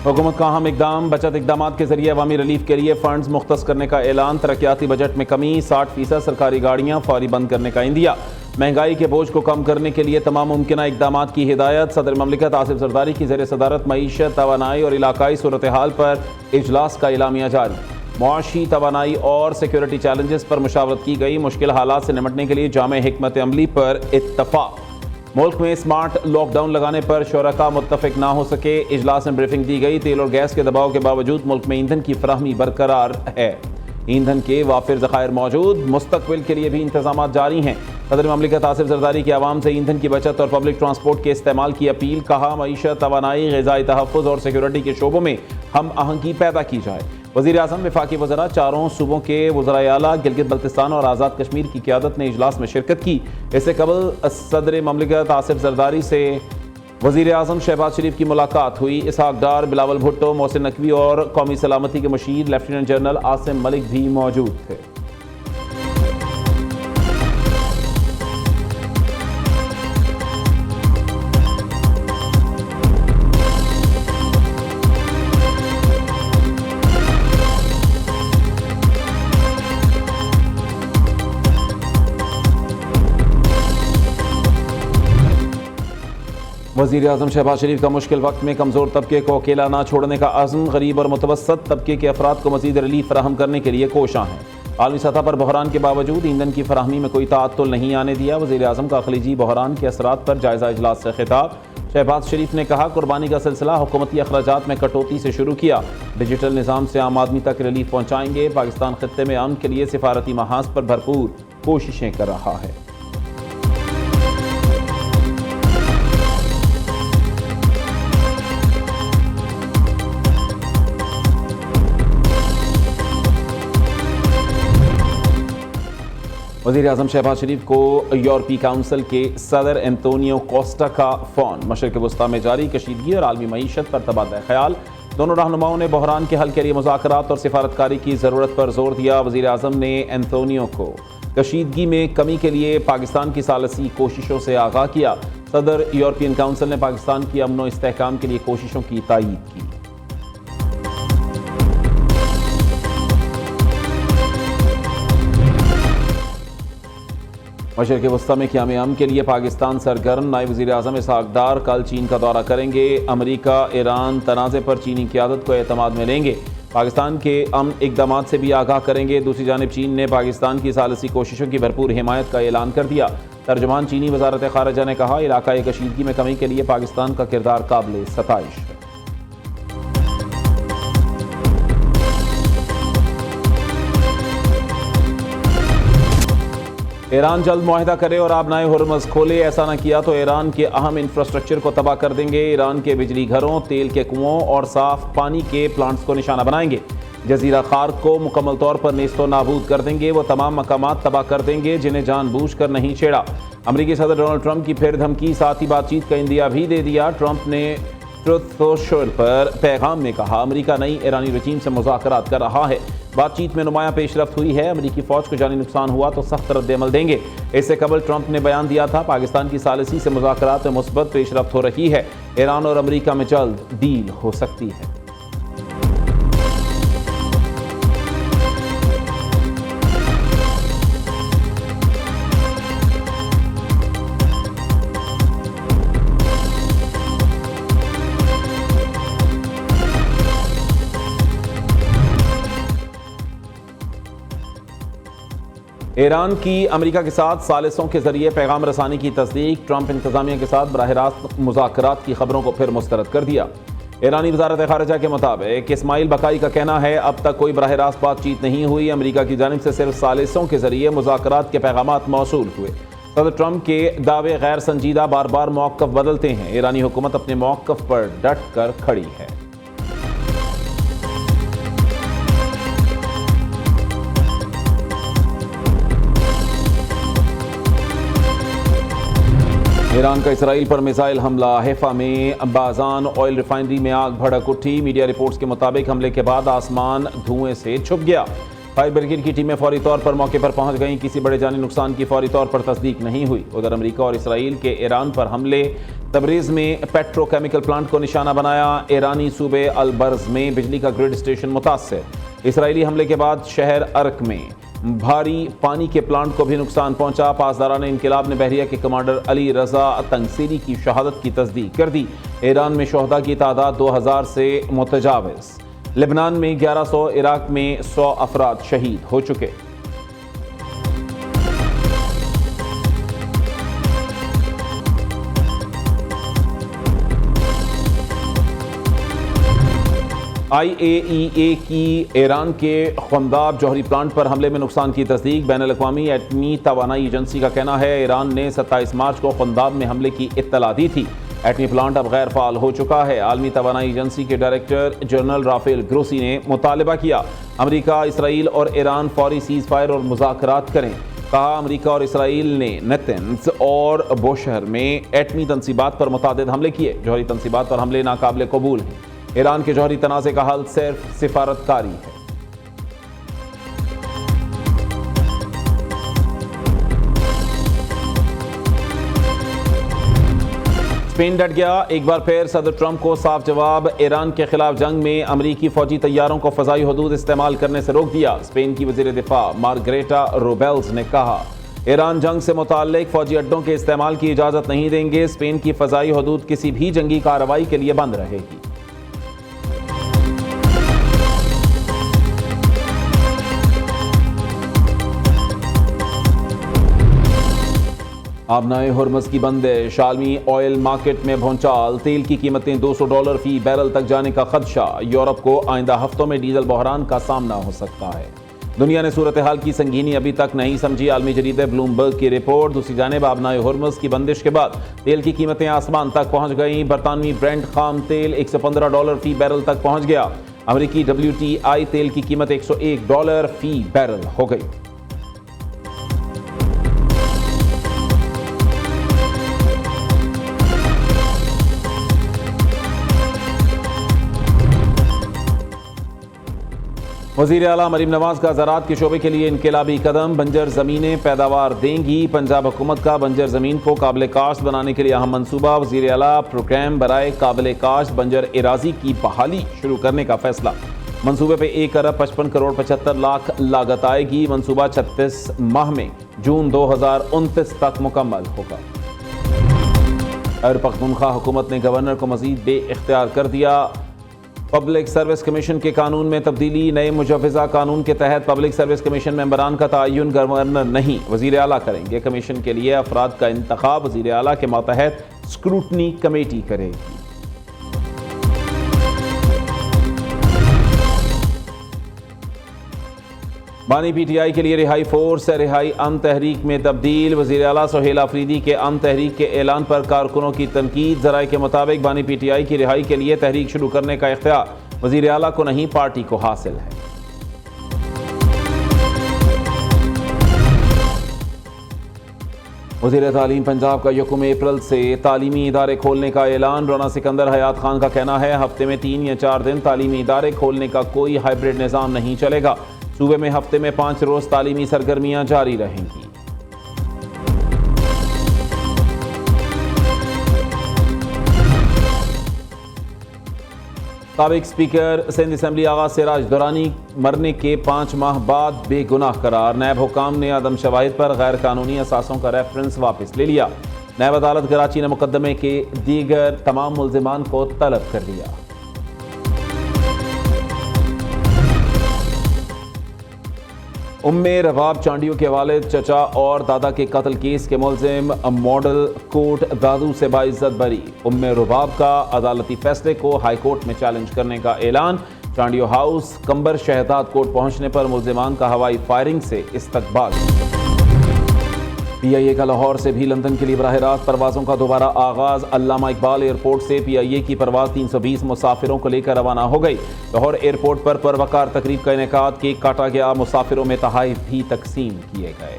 हुकूमत का अहम इकदाम, बचत इकदाम के जरिए अवामी रिलीफ के लिए फंड्स मुख्तस करने का ऐलान। तरक्याती बजट में कमी, 60% सरकारी गाड़ियाँ फौरी बंद करने का इंदिया। महंगाई के बोझ को कम करने के लिए तमाम मुमकिन इकदाम की हिदायत। सदर ममलिकत आसिफ जरदारी की ज़ेर सदारत मईशत, तवानाई और इलाकाई सूरत हाल पर इजलास का एलामिया जारी। मुआशी, तवानाई और सिक्योरिटी चैलेंजेस पर मुशावरत की गई। मुश्किल हालात से निपटने के लिए जामे हिकमत अमली पर इत्तफाक। मुल्क में स्मार्ट लॉकडाउन लगाने पर शुरका मुत्तफिक ना हो सके, इजलास में ब्रीफिंग दी गई। तेल और गैस के दबाव के बावजूद मुल्क में ईंधन की फराहमी बरकरार है। ईंधन के वाफिर ज़खायर मौजूद, मुस्तकबिल के लिए भी इंतजाम जारी हैं। सदर ममलिकत आसिफ जरदारी की आवाम से ईंधन की बचत और पब्लिक ट्रांसपोर्ट के इस्तेमाल की अपील। कहा, मईशत, तवानाई, ग़िज़ाई तहफ़्फ़ुज़ और सिक्योरिटी के शोबों में हम आहंगी पैदा की जाए। वज़ीर आज़म, वफ़ाक़ी वज़रा, चारों सूबों के वज़राए आला, गिलगित बल्तिस्तान और आज़ाद कश्मीर की क़यादत ने इजलास में शिरकत की। इससे कबल सदर ममलिकत आसिफ जरदारी से वज़ीर आज़म शहबाज शरीफ की मुलाकात हुई। इसहाक डार, बिलावल भुट्टो, मोहसिन नकवी और कौमी सलामती के मुशीर लेफ्टिनेंट जनरल आसिम मलिक भी मौजूद थे। वज़ीर आज़म शहबाज शरीफ का मुश्किल वक्त में कमज़ोर तबके को अकेला ना छोड़ने का अज़्म। गरीब और मुतवस्सत तबके के अफराद को मज़ीद रिलीफ फराहम करने के लिए कोशां हैं। आलमी सतह पर बहरान के बावजूद ईंधन की फराहमी में कोई ताअत्तुल नहीं आने दिया। वज़ीर आज़म का खलीजी बहरान के असरात पर जायज़ा इजलास से खिताब। शहबाज शरीफ ने कहा, कुर्बानी का सिलसिला हुकूमती अखराजात में कटौती से शुरू किया। डिजिटल निज़ाम से आम आदमी तक रिलीफ पहुँचाएंगे। पाकिस्तान खित्ते में अमन के लिए सिफारती महाज पर भरपूर कोशिशें कर रहा है। वज़ीर आज़म शहबाज शरीफ को यूरोपीय काउंसिल के सदर एंटोनियो कोस्टा का फ़ोन। मशरिक़ वस्ता में जारी कशीदगी और आलमी मईशत पर तबादला ख्याल। दोनों रहनुमाओं ने बहरान के हल के लिए मुज़ाकरात और सिफारतकारी की ज़रूरत पर जोर दिया। वज़ीर आज़म ने एंटोनियो को कशीदगी में कमी के लिए पाकिस्तान की सालसी कोशिशों से आगाह किया। सदर यूरोपियन काउंसिल ने पाकिस्तान की अमन व इस्तेहकाम के लिए कोशिशों की तायीद की। मशरिक़ वस्ता में क़याम अमन के लिए पाकिस्तान सरगर्म। नायब वज़ीर आज़म इसहाक डार कल चीन का दौरा करेंगे। अमरीका ईरान तनाज़े पर चीनी क़यादत को एतमाद में लेंगे। पाकिस्तान के अमन इक़दाम से भी आगाह करेंगे। दूसरी जानिब चीन ने पाकिस्तान की सालसी कोशिशों की भरपूर हिमायत का ऐलान कर दिया। तर्जुमान चीनी वज़ारत ख़ारिजा ने कहा, इलाक़ाई कशीदगी में कमी के लिए पाकिस्तान का किरदार काबिल सताइश है। ईरान जल्द मुआहिदा करे और आबनाए हुर्मुज़ खोले। ऐसा न किया तो ईरान के अहम इंफ्रास्ट्रक्चर को तबाह कर देंगे। ईरान के बिजली घरों, तेल के कुओं और साफ पानी के प्लांट्स को निशाना बनाएंगे। जजीरा खार को मुकम्मल तौर पर नेस्तो नाबूद कर देंगे। वो तमाम मकामात तबाह कर देंगे जिन्हें जानबूझकर नहीं छेड़ा। अमरीकी सदर डोनाल्ड ट्रंप की फिर धमकी, साथ ही बातचीत का इंदिया भी दे दिया। ट्रंप ने ट्रुथ सोशल पर पैगाम में कहा, अमरीका नई ईरानी रजीम से मुज़ाकरात कर रहा है। बातचीत में नुमाया पेशरफ्त हुई है। अमरीकी फ़ौज को जानी नुकसान हुआ तो सख्त रद्द-ए-अमल देंगे। इससे कबल ट्रंप ने बयान दिया था, पाकिस्तान की सालिसी से मुज़ाकरात में मुस्बत पेशरफ्त हो रही है। ईरान और अमरीका में जल्द डील हो सकती है। ईरान की अमेरिका के साथ सालिसों के जरिए पैगाम रसानी की तस्दीक। ट्रंप इंतजामिया के साथ बराह रास्त मुज़ाकरात की खबरों को फिर मुस्तरद कर दिया। ईरानी वज़ारत ख़ारिजा के मुताबिक इस्माइल बकाई का कहना है, अब तक कोई बराह रास्त बातचीत नहीं हुई। अमेरिका की जानिब से सिर्फ सालिसों के जरिए मुज़ाकरात के पैगामात मौसूल हुए। सदर ट्रंप के दावे गैर संजीदा, बार बार मौक़िफ़ बदलते हैं। ईरानी हुकूमत अपने मौक़िफ़ पर डट कर खड़ी है। ईरान का इसराइल पर मिसाइल हमला। हैफा में बाजान ऑयल रिफाइनरी में आग भड़क उठी। मीडिया रिपोर्ट्स के मुताबिक हमले के बाद आसमान धुएं से छुप गया। फायर ब्रिगेड की टीमें फौरी तौर पर मौके पर पहुंच गईं। किसी बड़े जानी नुकसान की फौरी तौर पर तस्दीक नहीं हुई। उधर अमेरिका और इसराइल के ईरान पर हमले, तबरीज में पेट्रोकेमिकल प्लांट को निशाना बनाया। ईरानी सूबे अलबर्ज में बिजली का ग्रिड स्टेशन मुतासर। इसराइली हमले के बाद शहर अर्क में भारी पानी के प्लांट को भी नुकसान पहुंचा। पासदारान इनकिलाब ने बहरिया के कमांडर अली रजा तंगसीरी की शहादत की तस्दीक कर दी। ईरान में शोहदा की तादाद 2000 से मुतजाविज। लेबनान में 1100, इराक में 100 अफराद शहीद हो चुके। IAEA की ईरान के ख्वंदाब जौहरी प्लांट पर हमले में नुकसान की तस्दीक। बैनुल-अक़वामी एटमी तवानाई एजेंसी का कहना है ईरान ने 27 मार्च को ख्वंदाब में हमले की इत्तला दी थी। एटमी प्लांट अब गैर फाल हो चुका है। आलमी तवानाई एजेंसी के डायरेक्टर जनरल राफेल ग्रोसी ने मुतालबा किया अमेरिका, इसराइल और ईरान फौरी सीज फायर और मुज़ाकरात करें। कहा अमेरिका और इसराइल ने नेतन्स और बोशहर में एटमी तनसीबात पर मुतादिद हमले किए। जौहरी तनसीबात पर हमले नाकाबिल कबूल हैं। ईरान के जौहरी तनाज़े का हल सिर्फ सिफारतकारी है। स्पेन डट गया। एक बार फिर सदर ट्रंप को साफ जवाब। ईरान के खिलाफ जंग में अमरीकी फौजी तैयारों को फजाई हदूद इस्तेमाल करने से रोक दिया। स्पेन की वजीर दिफा मार्गरेटा रोबेल्स ने कहा ईरान जंग से मुताल्लिक फौजी अड्डों के इस्तेमाल की इजाज़त नहीं देंगे। स्पेन की फजाई हदूद किसी भी जंगी कार्रवाई के लिए बंद रहेगी। आबनाए हुर्मुज़ की बंदिश, आलमी ऑयल मार्केट में भौचाल, तेल की कीमतें $200 फी बैरल तक जाने का खदशा। यूरोप को आइंदा हफ्तों में डीजल बहरान का सामना हो सकता है। दुनिया ने सूरत हाल की संगीनी अभी तक नहीं समझी। आलमी जरीदे ब्लूमबर्ग की रिपोर्ट। दूसरी जानिब आबनाए हुर्मुज़ की बंदिश के बाद तेल की कीमतें आसमान तक पहुंच गईं। बरतानवी ब्रेंट खाम तेल $115 फी बैरल तक पहुंच गया। अमरीकी WTI तेल की कीमत $101 फी बैरल हो गई। वज़ीर आला मरीम नवाज का ज़राअत के शोबे के लिए इनकलाबी कदम। बंजर ज़मीनें पैदावार देंगी। पंजाब हुकूमत का बंजर ज़मीन को काबिल काश्त बनाने के लिए अहम मनसूबा। वज़ीर आला प्रोग्राम बराए काबिल काश्त बंजर एराज़ी की बहाली शुरू करने का फैसला। मनसूबे पर 1 अरब 55 करोड़ 75 लाख लागत आएगी। मनसूबा 36 माह में जून 2029 तक मुकम्मल होगा। खैबर पख्तूनख्वा हुकूमत ने गवर्नर को मज़ीद बेइख्तियार कर दिया। पब्लिक सर्विस कमीशन के कानून में तब्दीली। नए मुजव्वज़ा कानून के तहत पब्लिक सर्विस कमीशन मेंबरान का तयन गवर्नर नहीं वज़ीर आला करेंगे। कमीशन के लिए अफराद का इंतखाब वज़ीर आला के मातहत स्क्रूटनी कमेटी करेगी। बानी PTI के लिए रिहाई फोर्स रिहाई अम तहरीक में तब्दील। वज़ीर आला सुहेल आफरीदी के अम तहरीक के ऐलान पर कारकुनों की तनकीद। ज़राए के मुताबिक बानी PTI की रिहाई के लिए तहरीक शुरू करने का इख्तियार वज़ीर आला को नहीं पार्टी को हासिल है। वज़ीर तालीम पंजाब का 1 अप्रैल से तालीमी इदारे खोलने का ऐलान। राना सिकंदर हयात खान का कहना है हफ्ते में 3 या 4 दिन तालीमी इदारे खोलने का कोई हाइब्रिड निज़ाम नहीं चलेगा। सूबे में हफ्ते में 5 रोज तालीमी सरगर्मियां जारी रहेंगी। साबिक स्पीकर सिंध असम्बली आगा सिराज दुरानी मरने के 5 माह बाद बेगुनाह करार। नायब हुकाम ने आदम शवाहिद पर गैर कानूनी असासों का रेफरेंस वापस ले लिया। नायब अदालत कराची ने मुकदमे के दीगर तमाम मुल्जिमान को तलब कर लिया। उम्मे रबाब चांडियों के वालिद, चचा और दादा के कत्ल केस के मुल्जिम मॉडल कोर्ट दादू से बाइज्जत बरी। उम्मे रबाब का अदालती फैसले को हाई कोर्ट में चैलेंज करने का ऐलान। चांडियो हाउस कंबर शहजाद कोर्ट पहुंचने पर मुल्जिमान का हवाई फायरिंग से इस्तकबाल। PIA का लाहौर से भी लंदन के लिए बराह रास्त परवाज़ों का दोबारा आगाज़। अल्लामा इकबाल एयरपोर्ट से PIA की परवाज़ 320 मुसाफिरों को लेकर रवाना हो गई। लाहौर एयरपोर्ट पर परवकार तकरीब का इनेकाद, केक काटा गया, मुसाफिरों में तोहफ़े भी तकसीम किए गए।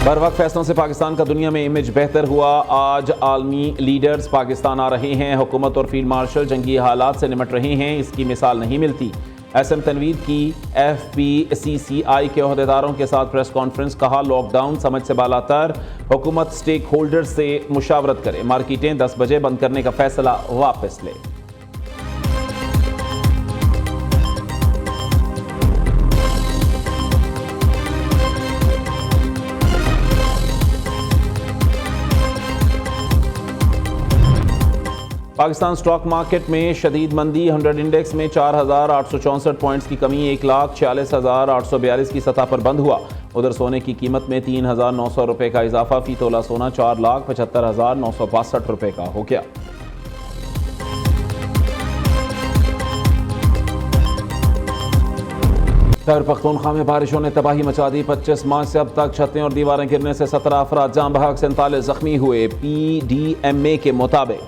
बर वक्त फैसलों से पाकिस्तान का दुनिया में इमेज बेहतर हुआ। आज आलमी लीडर्स पाकिस्तान आ रहे हैं। हुकूमत और फील्ड मार्शल जंगी हालात से निमट रहे हैं, इसकी मिसाल नहीं मिलती। एसएम तनवीर की FPCCI के अहदेदारों के साथ प्रेस कॉन्फ्रेंस। कहा लॉकडाउन समझ से बालातर, हुकूमत स्टेक होल्डर से मुशावरत करे, मार्केटें 10 बजे बंद करने का फैसला वापस ले। पाकिस्तान स्टॉक मार्केट में शदीद मंदी। 100 इंडेक्स में 4,864 पॉइंट्स की कमी 1,46,842 की सतह पर बंद हुआ। उधर सोने की कीमत में 3,900 रुपये का इजाफा। फी तोला सोना 4,75,962 रुपये का हो गया। खैबर पख्तूनख्वा में बारिशों ने तबाही मचा दी। 25 मार्च से अब तक छतें और दीवारें गिरने से 17 अफराद जाँ बहक, 47 जख्मी हुए। PDMA के मुताबिक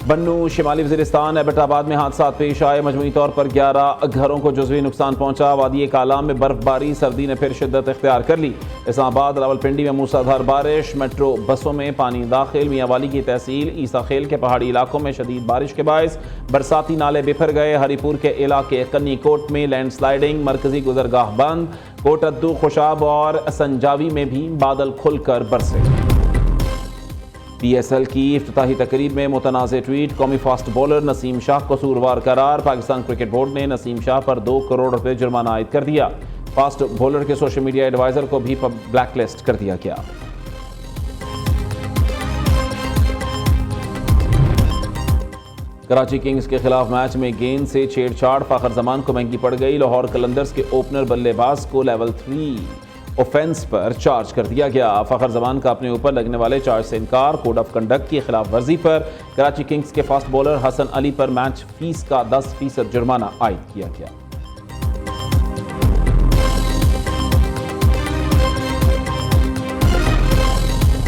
बन्नू, शिमाली वज़ीरिस्तान, एबटाबाद में हादसा पेश आए। मजमूई तौर पर 11 घरों को जुज़वी नुकसान पहुंचा। वादी कालाम में बर्फबारी, सर्दी ने फिर शिद्दत इख्तियार कर ली। इस्लामाबाद, रावलपिंडी में मूसलाधार बारिश। मेट्रो बसों में पानी दाखिल। मियांवाली की तहसील ईसा खेल के पहाड़ी इलाकों में शदीद बारिश के बायस बरसाती नाले बिफर गए। हरीपुर के इलाके कन्नी कोट में लैंडस्लाइडिंग। मरकजी गुजरगाह बंद। कोटद्दू, खुशाब और संजावी में भी बादल खुलकर बरसे। PSL की इफ्तिताही तकरीब में मुतनाज़ ट्वीट। कौमी फास्ट बॉलर नसीम शाह कसूरवार करार। पाकिस्तान क्रिकेट बोर्ड ने नसीम शाह पर 2 करोड़ रुपए जुर्माना आयद कर दिया। फास्ट बॉलर के सोशल मीडिया एडवाइजर को भी ब्लैकलिस्ट कर दिया गया। कराची किंग्स के खिलाफ मैच में गेंद से छेड़छाड़, फ़खर जमान को महंगी पड़ गई। लाहौर कलंदर्स के ओपनर बल्लेबाज को लेवल 3 ऑफेंस पर चार्ज कर दिया गया। फ़खर जमान का अपने ऊपर लगने वाले चार्ज से इनकार। कोड ऑफ कंडक्ट की खिलाफ वर्जी पर कराची किंग्स के फास्ट बॉलर हसन अली पर मैच फीस का 10% जुर्माना आयद किया गया।